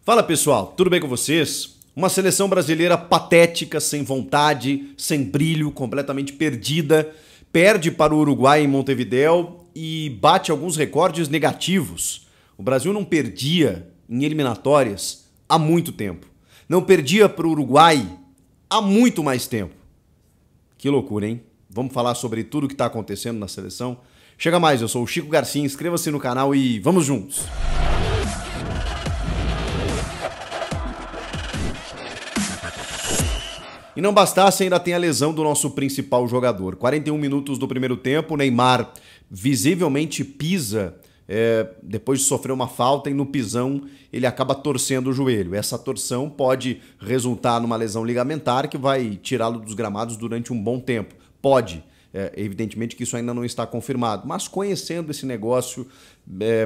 Fala pessoal, tudo bem com vocês? Uma seleção brasileira patética, sem vontade, sem brilho, completamente perdida, perde para o Uruguai em Montevidéu e bate alguns recordes negativos. O Brasil não perdia em eliminatórias há muito tempo. Não perdia para o Uruguai há muito mais tempo. Que loucura, hein? Vamos falar sobre tudo o que está acontecendo na seleção? Chega mais, eu sou o Chico Garcia, inscreva-se no canal e vamos juntos! E não bastasse, ainda tem a lesão do nosso principal jogador. 41 minutos do primeiro tempo, o Neymar visivelmente pisa depois de sofrer uma falta e no pisão ele acaba torcendo o joelho. Essa torção pode resultar numa lesão ligamentar que vai tirá-lo dos gramados durante um bom tempo. Pode. Evidentemente que isso ainda não está confirmado, mas conhecendo esse negócio,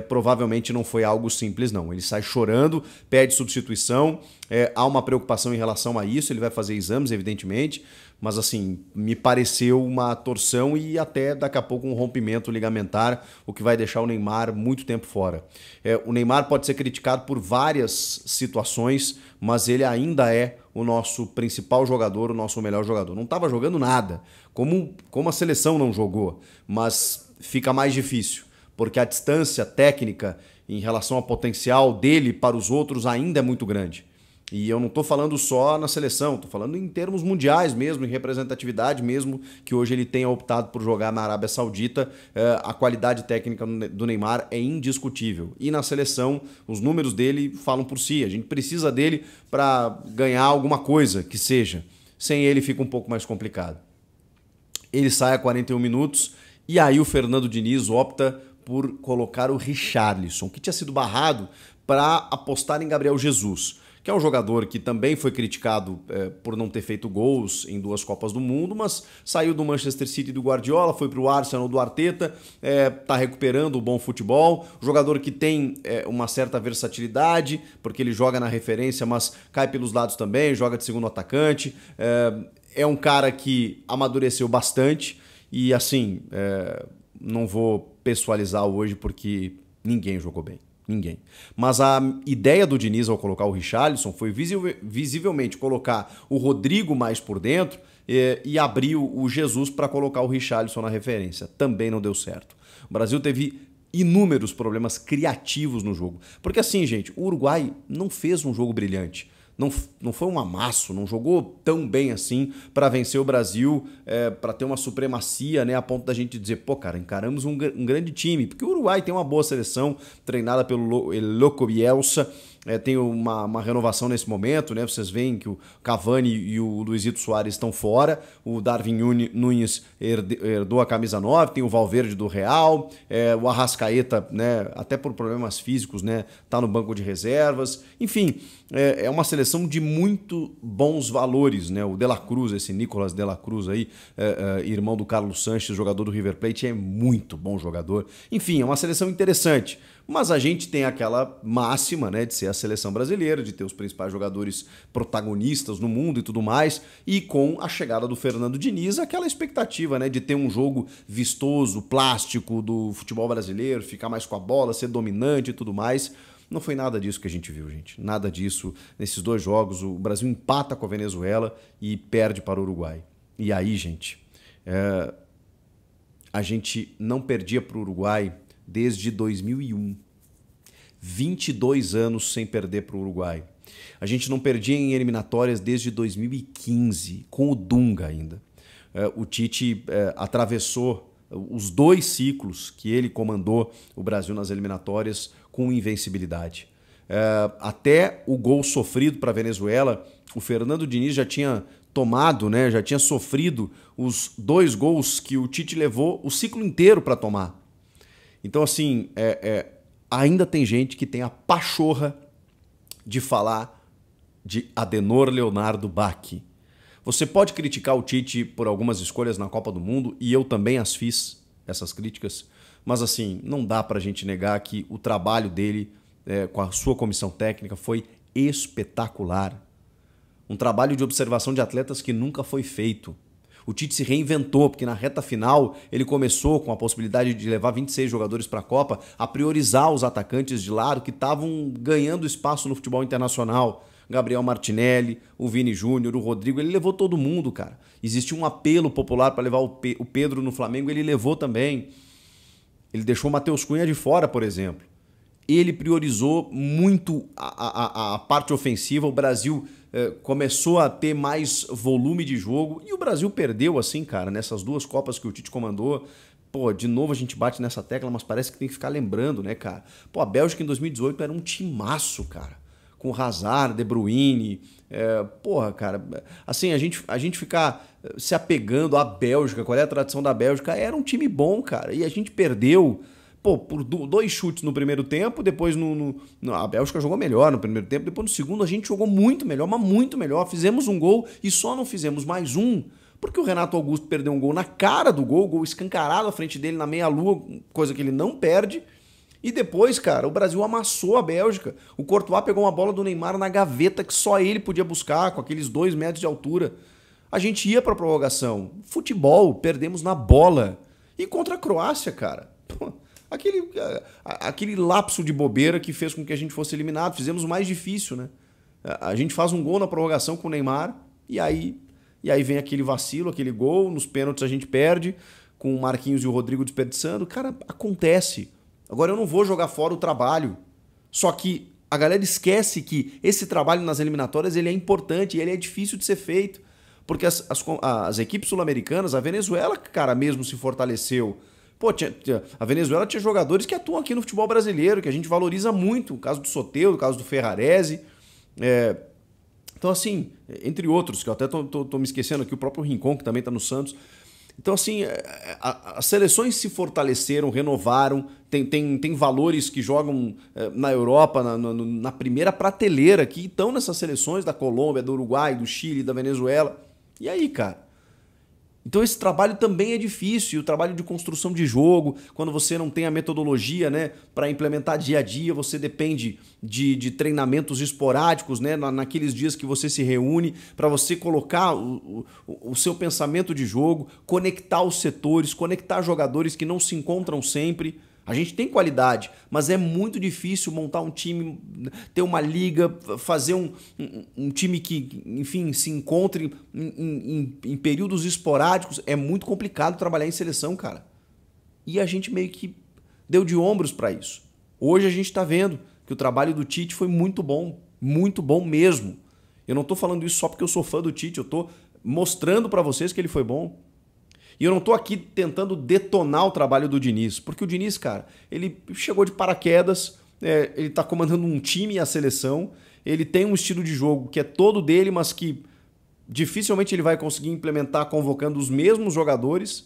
provavelmente não foi algo simples não. Ele sai chorando, pede substituição, há uma preocupação em relação a isso, ele vai fazer exames, evidentemente, mas assim, me pareceu uma torção e até daqui a pouco um rompimento ligamentar, o que vai deixar o Neymar muito tempo fora. O Neymar pode ser criticado por várias situações, mas ele ainda é o nosso principal jogador, o nosso melhor jogador. Não estava jogando nada, como a seleção não jogou, mas fica mais difícil, porque a distância técnica em relação ao potencial dele para os outros ainda é muito grande. E eu não estou falando só na seleção, estou falando em termos mundiais mesmo, em representatividade mesmo, que hoje ele tenha optado por jogar na Arábia Saudita. A qualidade técnica do Neymar é indiscutível. E na seleção, os números dele falam por si. A gente precisa dele para ganhar alguma coisa que seja. Sem ele fica um pouco mais complicado. Ele sai a 41 minutos e aí o Fernando Diniz opta por colocar o Richarlison, que tinha sido barrado para apostar em Gabriel Jesus, que é um jogador que também foi criticado por não ter feito gols em 2 Copas do Mundo, mas saiu do Manchester City do Guardiola, foi para o Arsenal do Arteta, está recuperando o bom futebol, jogador que tem uma certa versatilidade, porque ele joga na referência, mas cai pelos lados também, joga de segundo atacante, é um cara que amadureceu bastante e assim, não vou pessoalizar hoje porque ninguém jogou bem. Ninguém. Mas a ideia do Diniz ao colocar o Richarlison foi visivelmente colocar o Rodrigo mais por dentro e abrir o Jesus para colocar o Richarlison na referência. Também não deu certo. O Brasil teve inúmeros problemas criativos no jogo. Porque assim, gente, o Uruguai não fez um jogo brilhante. Não foi um amasso, não jogou tão bem assim para vencer o Brasil, para ter uma supremacia, né, a ponto da gente dizer, pô, cara, encaramos um grande time, porque o Uruguai tem uma boa seleção, treinada pelo Loco Bielsa, tem uma renovação nesse momento, né? Vocês veem que o Cavani e o Luizito Soares estão fora, o Darwin Núñez herdou a camisa 9, tem o Valverde do Real, o Arrascaeta, né, até por problemas físicos, né, tá no banco de reservas, enfim, é uma seleção de muito bons valores, né? O De La Cruz, esse Nicolas De La Cruz aí, irmão do Carlos Sanches, jogador do River Plate, é muito bom jogador. Enfim, é uma seleção interessante. Mas a gente tem aquela máxima, né, de ser a seleção brasileira, de ter os principais jogadores protagonistas no mundo e tudo mais, e com a chegada do Fernando Diniz, aquela expectativa, né, de ter um jogo vistoso, plástico do futebol brasileiro, ficar mais com a bola, ser dominante e tudo mais. Não foi nada disso que a gente viu, gente. Nada disso. Nesses 2 jogos, o Brasil empata com a Venezuela e perde para o Uruguai. E aí, gente, a gente não perdia para o Uruguai desde 2001. 22 anos sem perder para o Uruguai. A gente não perdia em eliminatórias desde 2015, com o Dunga ainda. O Tite atravessou os 2 ciclos que ele comandou o Brasil nas eliminatórias com invencibilidade. Até o gol sofrido para a Venezuela, o Fernando Diniz já tinha tomado, né, já tinha sofrido os 2 gols que o Tite levou o ciclo inteiro para tomar. Então, assim, ainda tem gente que tem a pachorra de falar de Adenor Leonardo Bacchi. Você pode criticar o Tite por algumas escolhas na Copa do Mundo, e eu também as fiz, essas críticas, mas assim, não dá pra gente negar que o trabalho dele com a sua comissão técnica foi espetacular. Um trabalho de observação de atletas que nunca foi feito. O Tite se reinventou, porque na reta final ele começou com a possibilidade de levar 26 jogadores para a Copa a priorizar os atacantes de lado que estavam ganhando espaço no futebol internacional. Gabriel Martinelli, o Vini Júnior, o Rodrigo, ele levou todo mundo, cara. Existia um apelo popular para levar o Pedro no Flamengo, ele levou também. Ele deixou o Matheus Cunha de fora, por exemplo. Ele priorizou muito a parte ofensiva, o Brasil começou a ter mais volume de jogo e o Brasil perdeu, assim, cara, nessas 2 Copas que o Tite comandou. Pô, de novo a gente bate nessa tecla, mas parece que tem que ficar lembrando, né, cara? Pô, a Bélgica em 2018 era um timaço, cara, com Hazard, De Bruyne, porra, cara, assim, a gente ficar se apegando à Bélgica, qual é a tradição da Bélgica, era um time bom, cara, e a gente perdeu. Pô, por 2 chutes no primeiro tempo, depois a Bélgica jogou melhor no primeiro tempo, depois no segundo a gente jogou muito melhor, mas muito melhor. Fizemos um gol e só não fizemos mais um, porque o Renato Augusto perdeu um gol na cara do gol escancarado à frente dele na meia-lua, coisa que ele não perde. E depois, cara, o Brasil amassou a Bélgica. O Courtois pegou uma bola do Neymar na gaveta que só ele podia buscar, com aqueles 2 metros de altura. A gente ia pra prorrogação. Futebol, perdemos na bola. E contra a Croácia, cara, pô, aquele lapso de bobeira que fez com que a gente fosse eliminado. Fizemos o mais difícil, né? A gente faz um gol na prorrogação com o Neymar e aí vem aquele vacilo, aquele gol. Nos pênaltis a gente perde, com o Marquinhos e o Rodrigo desperdiçando. Cara, acontece. Agora eu não vou jogar fora o trabalho. Só que a galera esquece que esse trabalho nas eliminatórias ele é importante e ele é difícil de ser feito. Porque as equipes sul-americanas, a Venezuela, cara, mesmo se fortaleceu. Pô, a Venezuela tinha jogadores que atuam aqui no futebol brasileiro, que a gente valoriza muito. O caso do Soteldo, o caso do Ferrarese. Então, assim, entre outros, que eu até tô me esquecendo aqui, o próprio Rincon, que também está no Santos. Então, assim, as seleções se fortaleceram, renovaram, tem valores que jogam na Europa, na primeira prateleira, que estão nessas seleções da Colômbia, do Uruguai, do Chile, da Venezuela. E aí, cara? Então esse trabalho também é difícil, o trabalho de construção de jogo, quando você não tem a metodologia, né, para implementar dia a dia, você depende de treinamentos esporádicos, né, naqueles dias que você se reúne, para você colocar o seu pensamento de jogo, conectar os setores, conectar jogadores que não se encontram sempre. A gente tem qualidade, mas é muito difícil montar um time, ter uma liga, fazer um time que, enfim, se encontre em períodos esporádicos. É muito complicado trabalhar em seleção, cara. E a gente meio que deu de ombros para isso. Hoje a gente está vendo que o trabalho do Tite foi muito bom mesmo. Eu não estou falando isso só porque eu sou fã do Tite, eu estou mostrando para vocês que ele foi bom. E eu não tô aqui tentando detonar o trabalho do Diniz, porque o Diniz, cara, ele chegou de paraquedas, ele tá comandando um time e a seleção, ele tem um estilo de jogo que é todo dele, mas que dificilmente ele vai conseguir implementar convocando os mesmos jogadores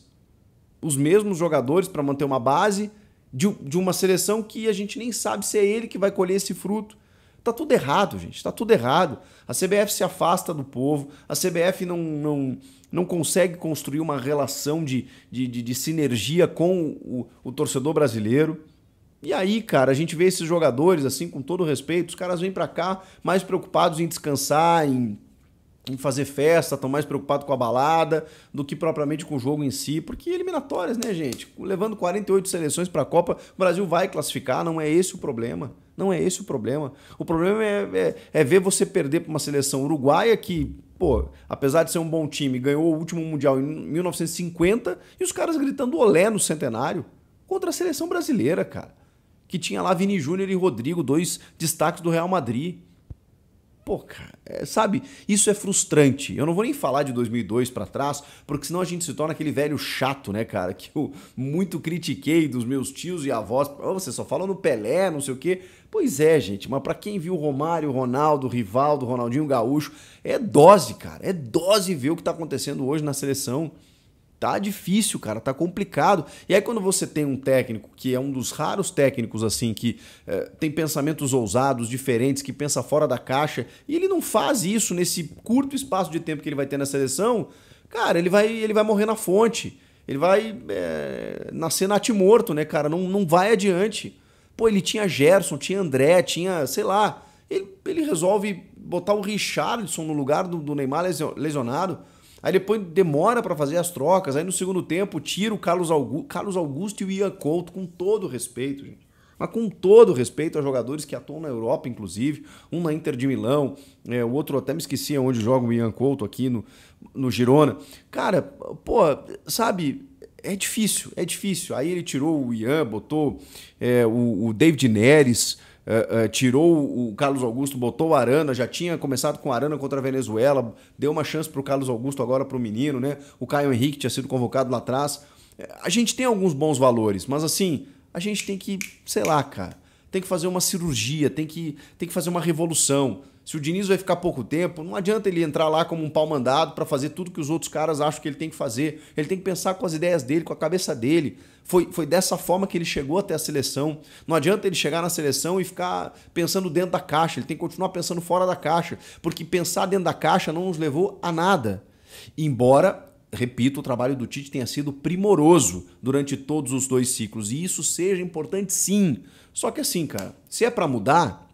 para manter uma base de uma seleção que a gente nem sabe se é ele que vai colher esse fruto. Tá tudo errado, gente, tá tudo errado. A CBF se afasta do povo, a CBF não consegue construir uma relação de sinergia com o torcedor brasileiro. E aí, cara, a gente vê esses jogadores, assim, com todo respeito, os caras vêm pra cá mais preocupados em descansar, em fazer festa, estão mais preocupados com a balada do que propriamente com o jogo em si, porque eliminatórias, né, gente? Levando 48 seleções para a Copa, o Brasil vai classificar, não é esse o problema. Não é esse o problema. O problema é ver você perder para uma seleção uruguaia que, pô, apesar de ser um bom time, ganhou o último Mundial em 1950 e os caras gritando olé no centenário contra a seleção brasileira, cara, que tinha lá Vini Júnior e Rodrigo, 2 destaques do Real Madrid. Pô, cara, sabe, isso é frustrante. Eu não vou nem falar de 2002 pra trás, porque senão a gente se torna aquele velho chato, né, cara, que eu muito critiquei dos meus tios e avós. Oh, você só fala no Pelé, não sei o quê. Pois é, gente, mas pra quem viu Romário, Ronaldo, Rivaldo, Ronaldinho Gaúcho, é dose, cara, é dose ver o que tá acontecendo hoje na seleção. Tá difícil, cara, tá complicado. E aí quando você tem um técnico que é um dos raros técnicos assim que tem pensamentos ousados, diferentes, que pensa fora da caixa, e ele não faz isso nesse curto espaço de tempo que ele vai ter na seleção, cara, ele vai morrer na fonte. Ele vai nascer natimorto, né, cara? Não vai adiante. Pô, ele tinha Gerson, tinha André, tinha, sei lá. Ele resolve botar o Richarlison no lugar do Neymar lesionado. Aí depois demora para fazer as trocas, aí no segundo tempo tira o Carlos Augusto e o Ian Couto, com todo respeito, gente. Mas com todo respeito a jogadores que atuam na Europa, inclusive, um na Inter de Milão, o outro até me esqueci onde joga o Ian Couto aqui no Girona. Cara, pô, sabe, é difícil, é difícil. Aí ele tirou o Ian, botou o David Neres, tirou o Carlos Augusto, botou o Arana, já tinha começado com o Arana contra a Venezuela, deu uma chance pro Carlos Augusto agora pro menino, né? O Caio Henrique tinha sido convocado lá atrás. A gente tem alguns bons valores, mas assim, a gente tem que, sei lá, cara, tem que fazer uma cirurgia, tem que fazer uma revolução. Se o Diniz vai ficar pouco tempo, não adianta ele entrar lá como um pau mandado para fazer tudo que os outros caras acham que ele tem que fazer. Ele tem que pensar com as ideias dele, com a cabeça dele. Foi dessa forma que ele chegou até a seleção. Não adianta ele chegar na seleção e ficar pensando dentro da caixa. Ele tem que continuar pensando fora da caixa, porque pensar dentro da caixa não nos levou a nada. Embora, repito, o trabalho do Tite tenha sido primoroso durante todos os 2 ciclos. E isso seja importante, sim. Só que assim, cara, se é para mudar,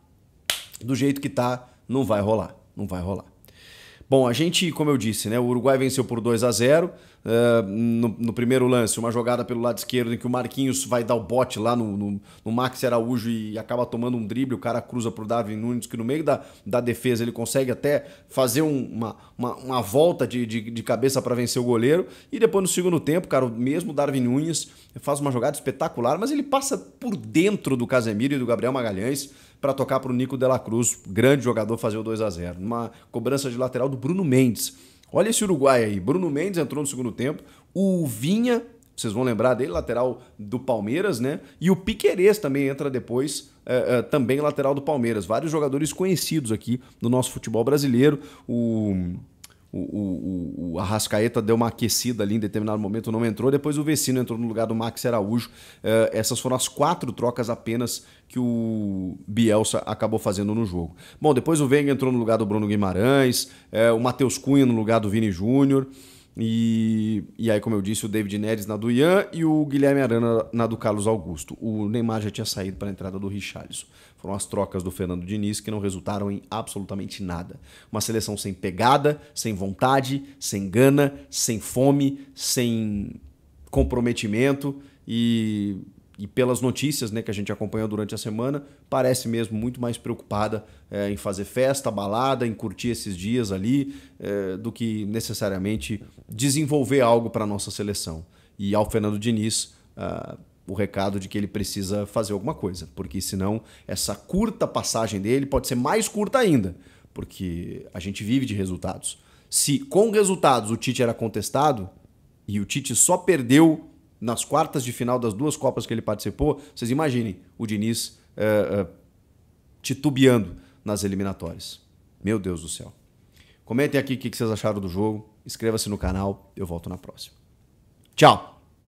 do jeito que tá, não vai rolar. Não vai rolar. Bom, a gente, como eu disse, né, o Uruguai venceu por 2-0. No primeiro lance, uma jogada pelo lado esquerdo em que o Marquinhos vai dar o bote lá no Maxi Araújo e acaba tomando um drible, o cara cruza pro Darwin Núñez, que no meio da defesa ele consegue até fazer uma volta de cabeça para vencer o goleiro. E depois no segundo tempo, cara, o mesmo Darwin Núñez faz uma jogada espetacular, mas ele passa por dentro do Casemiro e do Gabriel Magalhães para tocar para o Nico de la Cruz, grande jogador, fazer o 2-0. Uma cobrança de lateral do Bruno Mendes. Olha esse Uruguai aí. Bruno Mendes entrou no segundo tempo. O Vinha, vocês vão lembrar dele, lateral do Palmeiras, né? E o Piquerez também entra depois, também lateral do Palmeiras. Vários jogadores conhecidos aqui no nosso futebol brasileiro. O Arrascaeta deu uma aquecida ali em determinado momento, não entrou. Depois o Vecino entrou no lugar do Maxi Araújo. Essas foram as 4 trocas apenas que o Bielsa acabou fazendo no jogo. Bom, depois o Wenger entrou no lugar do Bruno Guimarães, o Matheus Cunha no lugar do Vini Júnior. E aí, como eu disse, o David Neres na do Ian e o Guilherme Arana na do Carlos Augusto. O Neymar já tinha saído para a entrada do Richarlison. Foram as trocas do Fernando Diniz que não resultaram em absolutamente nada. Uma seleção sem pegada, sem vontade, sem gana, sem fome, sem comprometimento e pelas notícias, né, que a gente acompanhou durante a semana, parece mesmo muito mais preocupada em fazer festa, balada, em curtir esses dias ali, do que necessariamente desenvolver algo para a nossa seleção. E ao Fernando Diniz, o recado de que ele precisa fazer alguma coisa, porque senão essa curta passagem dele pode ser mais curta ainda, porque a gente vive de resultados. Se com resultados o Tite era contestado e o Tite só perdeu nas quartas de final das 2 Copas que ele participou, vocês imaginem o Diniz titubeando nas eliminatórias. Meu Deus do céu. Comentem aqui o que vocês acharam do jogo, inscreva-se no canal, eu volto na próxima. Tchau!